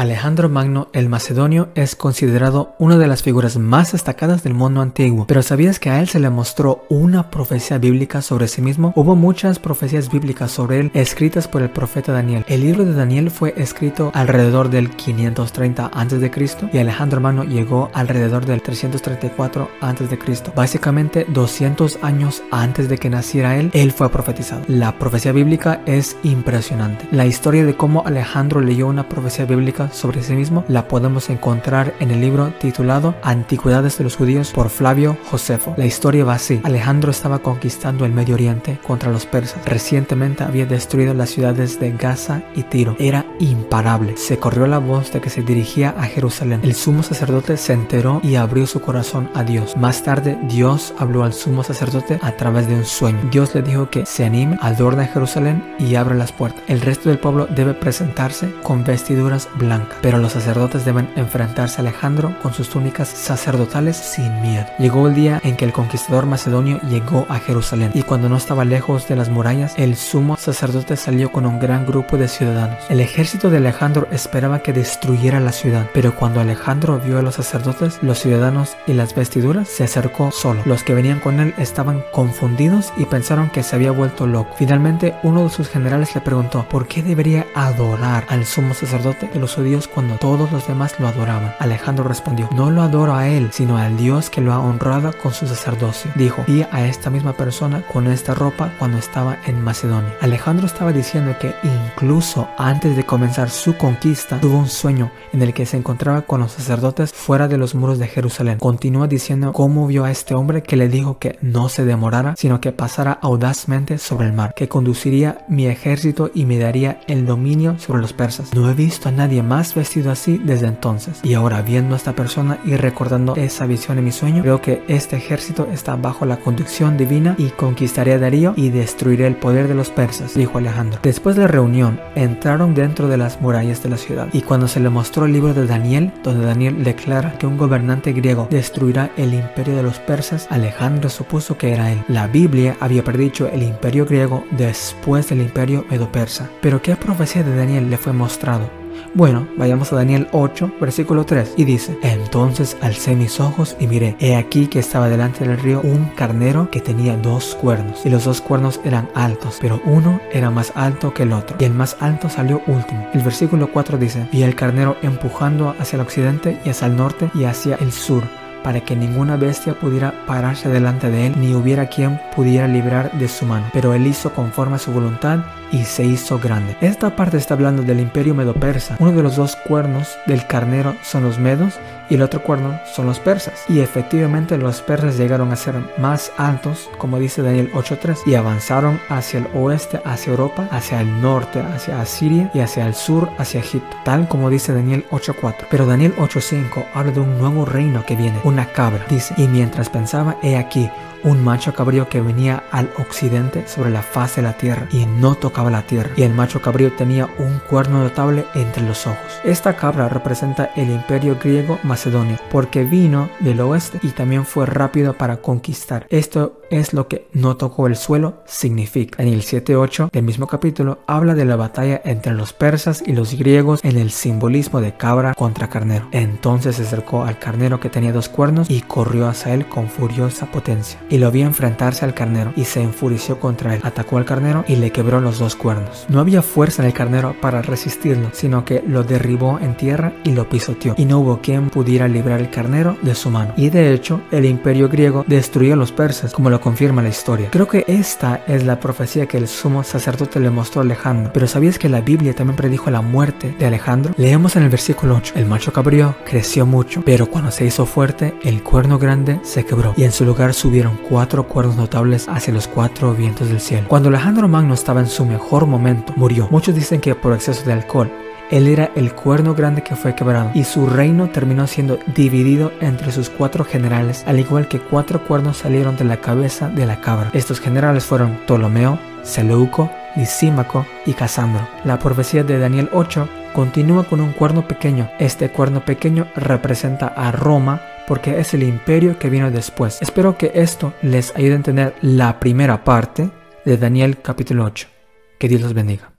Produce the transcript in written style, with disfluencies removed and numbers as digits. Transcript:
Alejandro Magno el Macedonio es considerado una de las figuras más destacadas del mundo antiguo, pero ¿sabías que a él se le mostró una profecía bíblica sobre sí mismo? Hubo muchas profecías bíblicas sobre él escritas por el profeta Daniel. El libro de Daniel fue escrito alrededor del 530 a.C. y Alejandro Magno llegó alrededor del 334 a.C. Básicamente 200 años antes de que naciera él fue profetizado. La profecía bíblica es impresionante. La historia de cómo Alejandro leyó una profecía bíblica sobre sí mismo la podemos encontrar en el libro titulado Antigüedades de los Judíos por Flavio Josefo. La historia va así: Alejandro estaba conquistando el Medio Oriente contra los persas. Recientemente había destruido las ciudades de Gaza y Tiro. Era imparable. Se corrió la voz de que se dirigía a Jerusalén. El sumo sacerdote se enteró y abrió su corazón a Dios. Más tarde Dios habló al sumo sacerdote a través de un sueño. Dios le dijo que se anime, adorne Jerusalén y abre las puertas. El resto del pueblo debe presentarse con vestiduras blancas, pero los sacerdotes deben enfrentarse a Alejandro con sus túnicas sacerdotales sin miedo. Llegó el día en que el conquistador macedonio llegó a Jerusalén, y cuando no estaba lejos de las murallas, el sumo sacerdote salió con un gran grupo de ciudadanos. El ejército de Alejandro esperaba que destruyera la ciudad, pero cuando Alejandro vio a los sacerdotes, los ciudadanos y las vestiduras, se acercó solo. Los que venían con él estaban confundidos y pensaron que se había vuelto loco. Finalmente, uno de sus generales le preguntó por qué debería adorar al sumo sacerdote de los judíos cuando todos los demás lo adoraban. Alejandro respondió: no lo adoro a él, sino al Dios que lo ha honrado con su sacerdocio. Dijo: vi a esta misma persona con esta ropa cuando estaba en Macedonia. Alejandro estaba diciendo que incluso antes de comenzar su conquista, tuvo un sueño en el que se encontraba con los sacerdotes fuera de los muros de Jerusalén. Continúa diciendo cómo vio a este hombre que le dijo que no se demorara, sino que pasara audazmente sobre el mar, que conduciría mi ejército y me daría el dominio sobre los persas. No he visto a nadie más vestido así desde entonces. Y ahora, viendo a esta persona y recordando esa visión en mi sueño, creo que este ejército está bajo la conducción divina y conquistaré a Darío y destruiré el poder de los persas, dijo Alejandro. Después de la reunión, entraron dentro de las murallas de la ciudad, y cuando se le mostró el libro de Daniel, donde Daniel declara que un gobernante griego destruirá el imperio de los persas, Alejandro supuso que era él. La Biblia había predicho el imperio griego después del imperio medo-persa. ¿Pero qué profecía de Daniel le fue mostrado? Bueno, vayamos a Daniel 8, versículo 3, y dice: entonces alcé mis ojos y miré, he aquí que estaba delante del río un carnero que tenía 2 cuernos, y los 2 cuernos eran altos, pero uno era más alto que el otro, y el más alto salió último. El versículo 4 dice: vi al carnero empujando hacia el occidente y hacia el norte y hacia el sur, para que ninguna bestia pudiera pararse delante de él, ni hubiera quien pudiera librar de su mano. Pero él hizo conforme a su voluntad y se hizo grande. Esta parte está hablando del imperio medo-persa. Uno de los 2 cuernos del carnero son los medos y el otro cuerno son los persas. Y efectivamente los persas llegaron a ser más altos, como dice Daniel 8.3, y avanzaron hacia el oeste, hacia Europa, hacia el norte, hacia Asiria, y hacia el sur, hacia Egipto, tal como dice Daniel 8.4. Pero Daniel 8.5 habla de un nuevo reino que viene, una cabra. Dice: y mientras pensaba, he aquí un macho cabrío que venía al occidente sobre la faz de la tierra y no tocaba la tierra, y el macho cabrío tenía un cuerno notable entre los ojos. Esta cabra representa el imperio griego macedonio, porque vino del oeste y también fue rápido para conquistar. Esto es lo que no tocó el suelo significa. En el 7.8 del mismo capítulo habla de la batalla entre los persas y los griegos en el simbolismo de cabra contra carnero. Entonces se acercó al carnero que tenía 2 cuernos y corrió hacia él con furiosa potencia, y lo vio enfrentarse al carnero y se enfureció contra él. Atacó al carnero y le quebró los 2 cuernos. No había fuerza en el carnero para resistirlo, sino que lo derribó en tierra y lo pisoteó, y no hubo quien pudiera librar el carnero de su mano. Y de hecho, el imperio griego destruyó a los persas, como lo confirma la historia. Creo que esta es la profecía que el sumo sacerdote le mostró a Alejandro. Pero ¿sabías que la Biblia también predijo la muerte de Alejandro? Leemos en el versículo 8: el macho cabrío creció mucho, pero cuando se hizo fuerte, el cuerno grande se quebró, y en su lugar subieron 4 cuernos notables hacia los 4 vientos del cielo. Cuando Alejandro Magno estaba en su mejor momento, murió. Muchos dicen que por exceso de alcohol. Él era el cuerno grande que fue quebrado, y su reino terminó siendo dividido entre sus 4 generales, al igual que 4 cuernos salieron de la cabeza de la cabra. Estos generales fueron Ptolomeo, Seleuco, Lisímaco y Casandro. La profecía de Daniel 8 continúa con un cuerno pequeño. Este cuerno pequeño representa a Roma, porque es el imperio que vino después. Espero que esto les ayude a entender la primera parte de Daniel capítulo 8. Que Dios los bendiga.